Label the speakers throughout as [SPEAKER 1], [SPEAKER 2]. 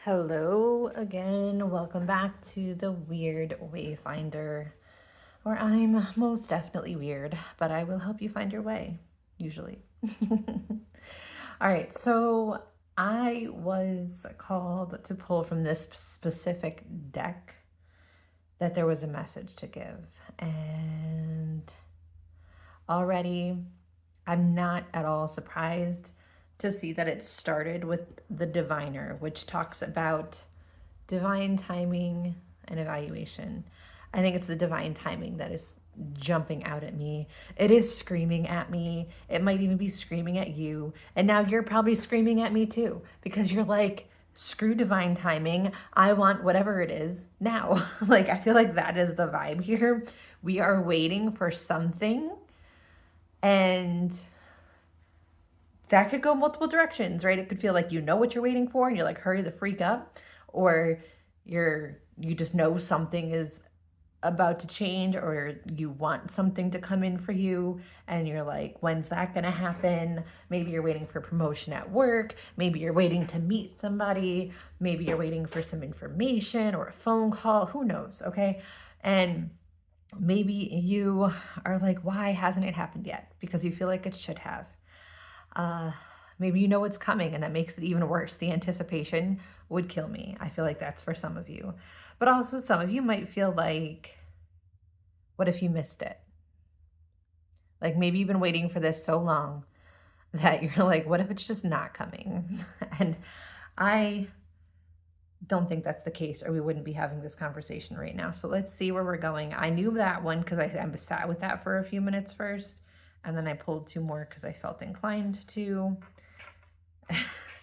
[SPEAKER 1] Hello again. Welcome back to the Weird Wayfinder, where I'm most definitely weird, but I will help you find your way, usually. All right, so I was called to pull from this specific deck that there was a message to give, and already I'm not at all surprised to see that it started with the diviner, which talks about divine timing and evaluation. I think it's the divine timing that is jumping out at me. It is screaming at me. It might even be screaming at you. And now you're probably screaming at me too, because you're like, screw divine timing. I want whatever it is now. Like, I feel like that is the vibe here. We are waiting for something, and that could go multiple directions, right? It could feel like you know what you're waiting for and you're like, hurry the freak up, or you just know something is about to change, or you want something to come in for you and you're like, when's that going to happen? Maybe you're waiting for promotion at work, maybe you're waiting to meet somebody, maybe you're waiting for some information or a phone call, who knows, okay? And maybe you are like, why hasn't it happened yet? Because you feel like it should have. uh, Maybe you know it's coming and that makes it even worse. The anticipation would kill me. I feel like that's for some of you. But also, some of you might feel like, what if you missed it? Like, maybe you've been waiting for this so long that you're like, what if it's just not coming? And I don't think that's the case, or we wouldn't be having this conversation right now. So let's see where we're going. I knew that one because I sat with that for a few minutes first, and then I pulled two more because I felt inclined to.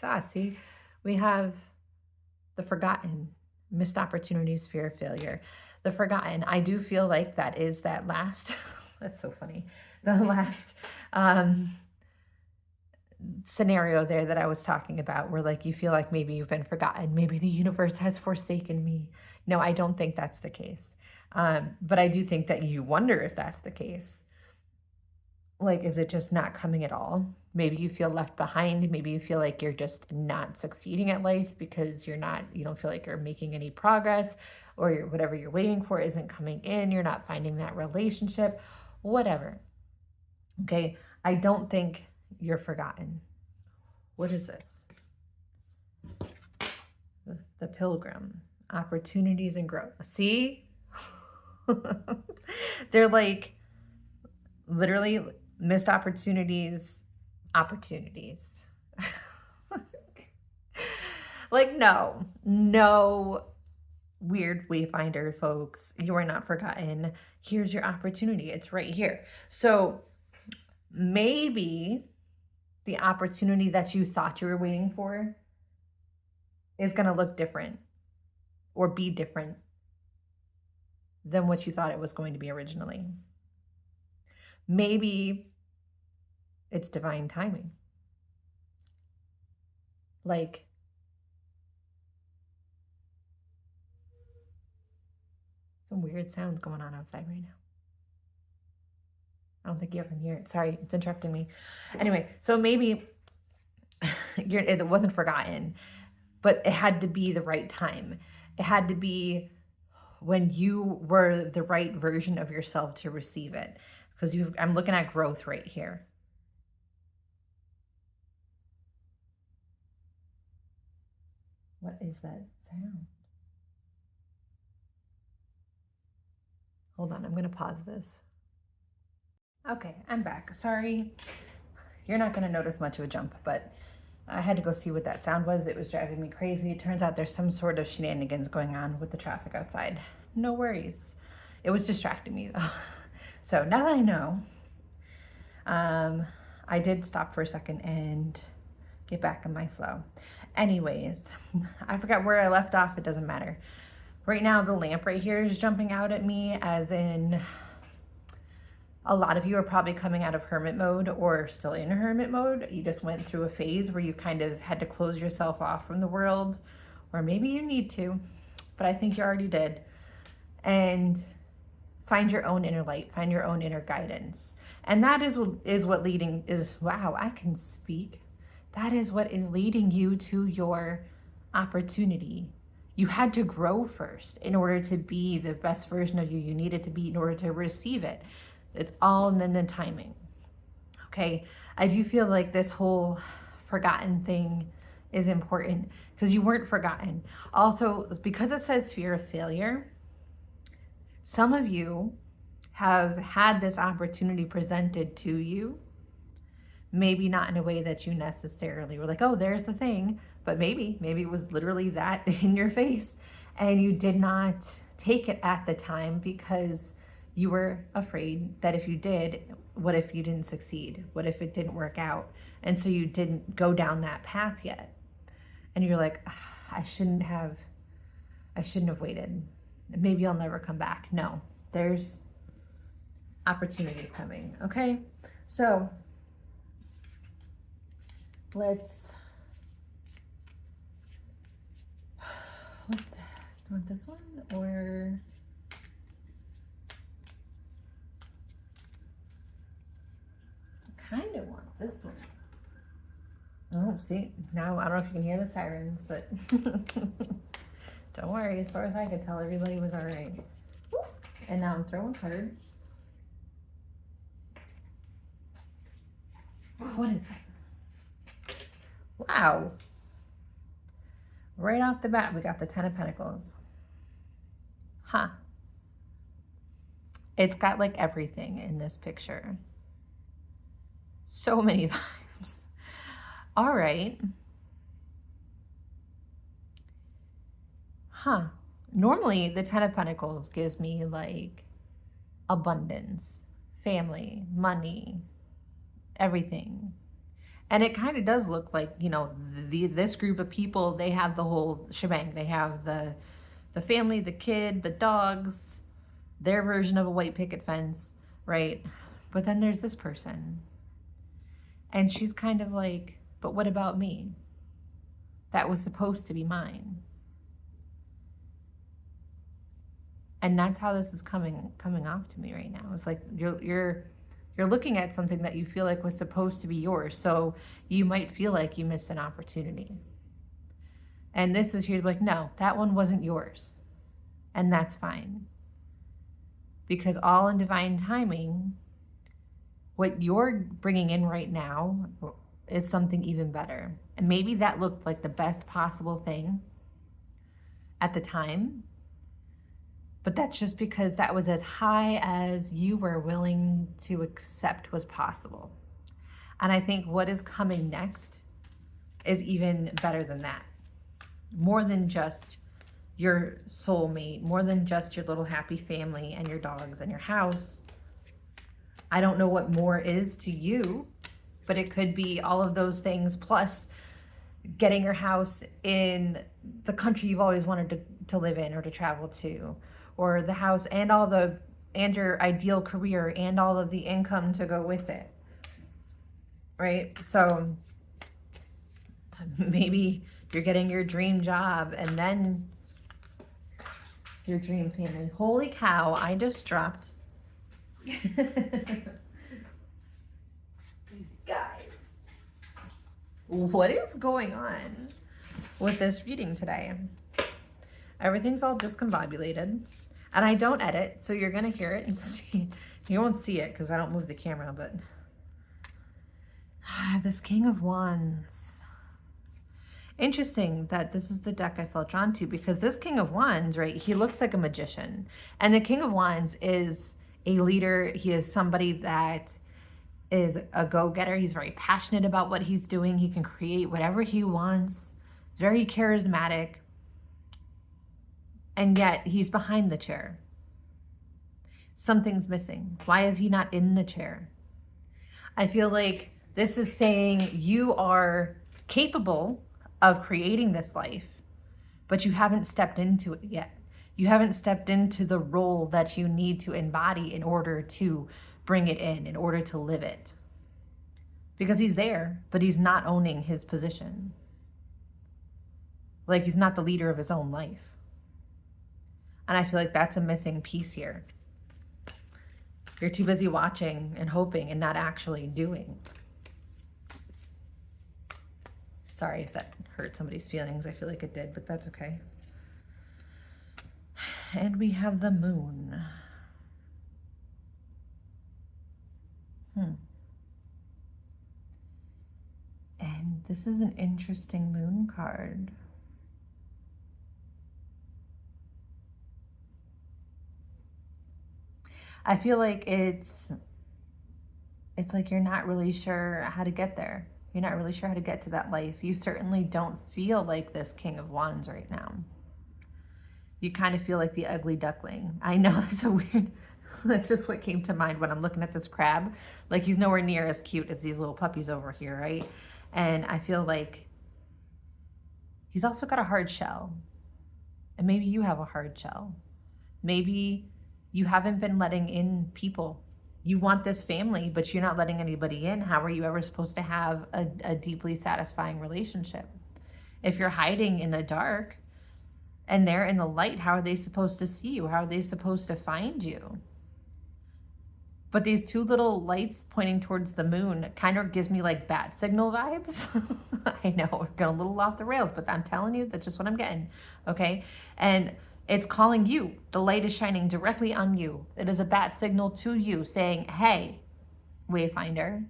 [SPEAKER 1] Sassy. We have the forgotten, missed opportunities, fear of failure. The forgotten. I do feel like that is that last. That's so funny. The last scenario there that I was talking about, where like you feel like maybe you've been forgotten, maybe the universe has forsaken me. No, I don't think that's the case. But I do think that you wonder if that's the case. Like, is it just not coming at all? Maybe you feel left behind. Maybe you feel like you're just not succeeding at life because you don't feel like you're making any progress, or whatever you're waiting for isn't coming in. You're not finding that relationship, whatever. Okay. I don't think you're forgotten. What is this? The Pilgrim, opportunities and growth. See? They're like literally missed opportunities. Like, no, weird wayfinder folks, you are not forgotten. Here's your opportunity. It's right here. So maybe the opportunity that you thought you were waiting for is going to look different or be different than what you thought it was going to be originally. Maybe it's divine timing. Like, some weird sounds going on outside right now. I don't think you can hear it. Sorry, it's interrupting me. Anyway, so maybe it wasn't forgotten, but it had to be the right time. It had to be when you were the right version of yourself to receive it. Because I'm looking at growth right here. What is that sound? Hold on, I'm going to pause this. Okay, I'm back. Sorry. You're not going to notice much of a jump, but I had to go see what that sound was. It was driving me crazy. It turns out there's some sort of shenanigans going on with the traffic outside. No worries. It was distracting me though. So now that I know, I did stop for a second and get back in my flow. Anyways, I forgot where I left off. It doesn't matter. Right now, the lamp right here is jumping out at me, as in a lot of you are probably coming out of hermit mode or still in hermit mode. You just went through a phase where you kind of had to close yourself off from the world, or maybe you need to, but I think you already did. And find your own inner light, find your own inner guidance. And that is what leading is. Wow, I can speak. That is what is leading you to your opportunity. You had to grow first in order to be the best version of you you needed to be in order to receive it. It's all in the timing. Okay, I do feel like this whole forgotten thing is important because you weren't forgotten. Also, because it says fear of failure, some of you have had this opportunity presented to you, maybe not in a way that you necessarily were like, oh, there's the thing, but maybe it was literally that in your face and you did not take it at the time because you were afraid that if you did, what if you didn't succeed? What if it didn't work out? And so you didn't go down that path yet. And you're like, I shouldn't have waited. Maybe I'll never come back. No, there's opportunities coming. Okay. So let's do you want this one or I kind of want this one. Oh, see, now I don't know if you can hear the sirens, but don't worry, as far as I could tell, everybody was all right. And now I'm throwing cards. What is it? Wow. Right off the bat, we got the Ten of Pentacles. Huh. It's got like everything in this picture. So many vibes. All right. Huh. Normally, the Ten of Pentacles gives me like abundance, family, money, everything. And it kind of does look like, you know, this group of people, they have the whole shebang. They have the family, the kid, the dogs, their version of a white picket fence, right? But then there's this person. And she's kind of like, but what about me? That was supposed to be mine. And that's how this is coming off to me right now. It's like you're looking at something that you feel like was supposed to be yours. So you might feel like you missed an opportunity. And this is here to be like, no, that one wasn't yours. And that's fine. Because all in divine timing, what you're bringing in right now is something even better. And maybe that looked like the best possible thing at the time. But that's just because that was as high as you were willing to accept was possible. And I think what is coming next is even better than that. More than just your soulmate, more than just your little happy family and your dogs and your house. I don't know what more is to you, but it could be all of those things plus getting your house in the country you've always wanted to live in or to travel to, or the house and your ideal career and all of the income to go with it, right? So maybe you're getting your dream job and then your dream family. Holy cow, I just dropped. Guys, what is going on with this reading today? Everything's all discombobulated. And I don't edit, so you're going to hear it and see. You won't see it because I don't move the camera, but this King of Wands. Interesting that this is the deck I felt drawn to because this King of Wands, right, he looks like a magician. And the King of Wands is a leader. He is somebody that is a go-getter. He's very passionate about what he's doing. He can create whatever he wants. He's very charismatic. And yet he's behind the chair. Something's missing. Why is he not in the chair? I feel like this is saying you are capable of creating this life, but you haven't stepped into it yet. You haven't stepped into the role that you need to embody in order to bring it in order to live it. Because he's there, but he's not owning his position. Like he's not the leader of his own life. And I feel like that's a missing piece here. You're too busy watching and hoping and not actually doing. Sorry if that hurt somebody's feelings. I feel like it did, but that's okay. And we have the moon. And this is an interesting moon card. I feel like it's like you're not really sure how to get there. You're not really sure how to get to that life. You certainly don't feel like this King of Wands right now. You kind of feel like the ugly duckling. I know that's a weird, that's just what came to mind when I'm looking at this crab. Like he's nowhere near as cute as these little puppies over here, right? And I feel like he's also got a hard shell. And maybe you have a hard shell. Maybe you haven't been letting in people. You want this family, but you're not letting anybody in. How are you ever supposed to have a deeply satisfying relationship? If you're hiding in the dark and they're in the light, how are they supposed to see you? How are they supposed to find you? But these two little lights pointing towards the moon kind of gives me like bat signal vibes. I know we're going a little off the rails, but I'm telling you, that's just what I'm getting. Okay. And it's calling you. The light is shining directly on you. It is a bat signal to you saying, hey, Wayfinder,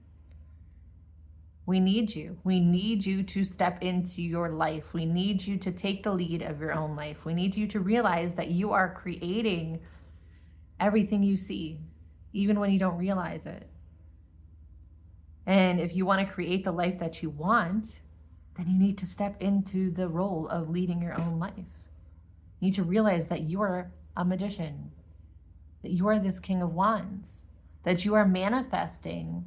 [SPEAKER 1] we need you. We need you to step into your life. We need you to take the lead of your own life. We need you to realize that you are creating everything you see, even when you don't realize it. And if you want to create the life that you want, then you need to step into the role of leading your own life. You need to realize that you are a magician, that you are this King of Wands, that you are manifesting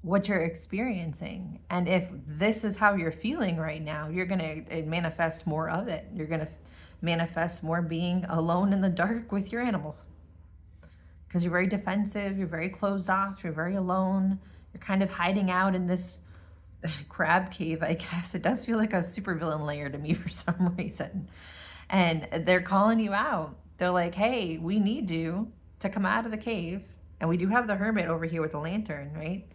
[SPEAKER 1] what you're experiencing. And if this is how you're feeling right now, you're going to manifest more of it. You're going to manifest more being alone in the dark with your animals. Because you're very defensive, you're very closed off, you're very alone, you're kind of hiding out in this crab cave, I guess. It does feel like a supervillain layer to me for some reason. And they're calling you out. They're like, hey, we need you to come out of the cave. And we do have the hermit over here with the lantern, right?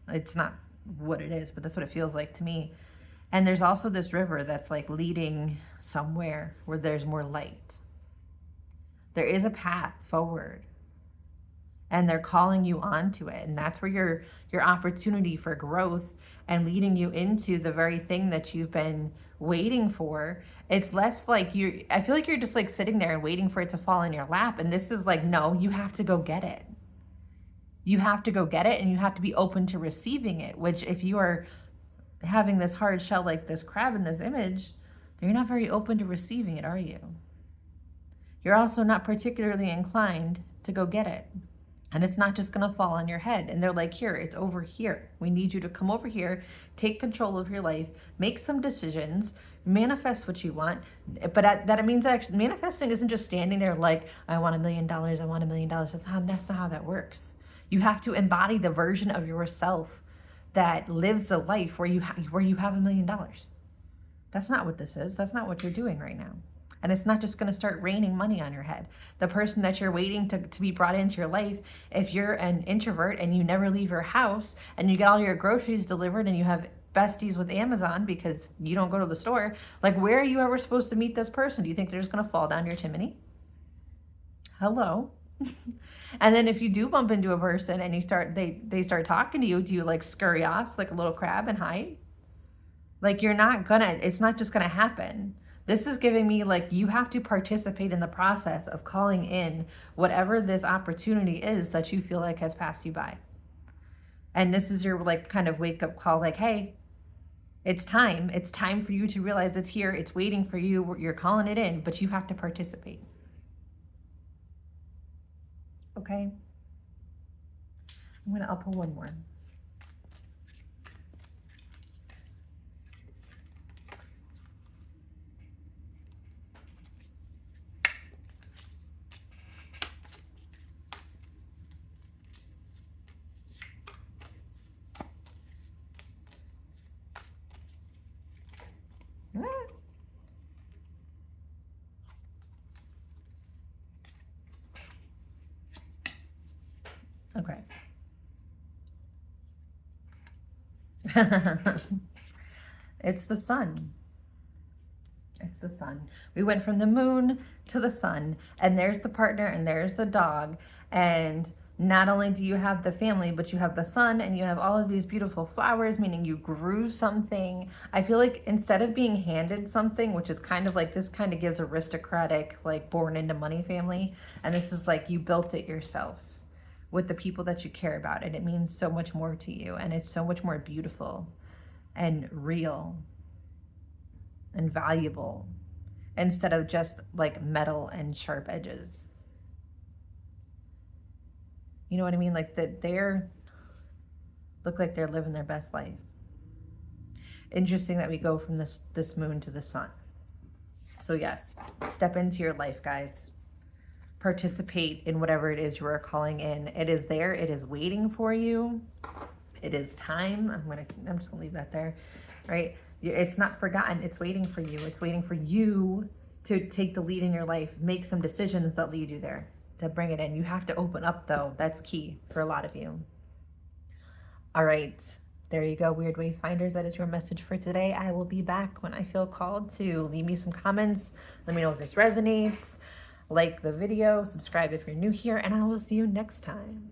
[SPEAKER 1] It's not what it is, but that's what it feels like to me. And there's also this river that's like leading somewhere where there's more light. There is a path forward. And they're calling you onto it. And that's where your opportunity for growth and leading you into the very thing that you've been waiting for. It's less like I feel like you're just like sitting there and waiting for it to fall in your lap. And this is like, no, you have to go get it. You have to go get it, and you have to be open to receiving it, which if you are having this hard shell like this crab in this image, you're not very open to receiving it, are you? You're also not particularly inclined to go get it. And it's not just going to fall on your head. And they're like, here, it's over here. We need you to come over here, take control of your life, make some decisions, manifest what you want. But that it means actually manifesting isn't just standing there like, I want $1 million, I want $1 million. That's not how that works. You have to embody the version of yourself that lives the life where you have $1 million. That's not what this is. That's not what you're doing right now. And it's not just going to start raining money on your head. The person that you're waiting to be brought into your life, if you're an introvert and you never leave your house and you get all your groceries delivered and you have besties with Amazon because you don't go to the store, like where are you ever supposed to meet this person? Do you think they're just going to fall down your chimney? Hello. And then if you do bump into a person and they start talking to you, do you like scurry off like a little crab and hide? Like it's not just gonna happen. This is giving me like you have to participate in the process of calling in whatever this opportunity is that you feel like has passed you by. And this is your like kind of wake up call, like, hey, it's time. It's time for you to realize it's here. It's waiting for you. You're calling it in, but you have to participate. Okay. I'll pull one more. Okay. It's the sun. It's the sun. We went from the moon to the sun, and there's the partner and there's the dog. And not only do you have the family, but you have the sun and you have all of these beautiful flowers, meaning you grew something. I feel like instead of being handed something, which is kind of like, this kind of gives aristocratic, like born into money family. And this is like you built it yourself with the people that you care about. And it means so much more to you. And it's so much more beautiful and real and valuable instead of just like metal and sharp edges. You know what I mean? Like that they're look like they're living their best life. Interesting that we go from this moon to the sun. So yes, step into your life, guys. Participate in whatever it is you are calling in. It is there. It is waiting for you. It is time. I'm just gonna leave that there, right? It's not forgotten. It's waiting for you. It's waiting for you to take the lead in your life, make some decisions that lead you there, to bring it in. You have to open up though. That's key for a lot of you. All right, there you go, Weird Wayfinders. That is your message for today. I will be back when I feel called to. Leave me some comments. Let me know if this resonates. Like the video, subscribe if you're new here, and I will see you next time.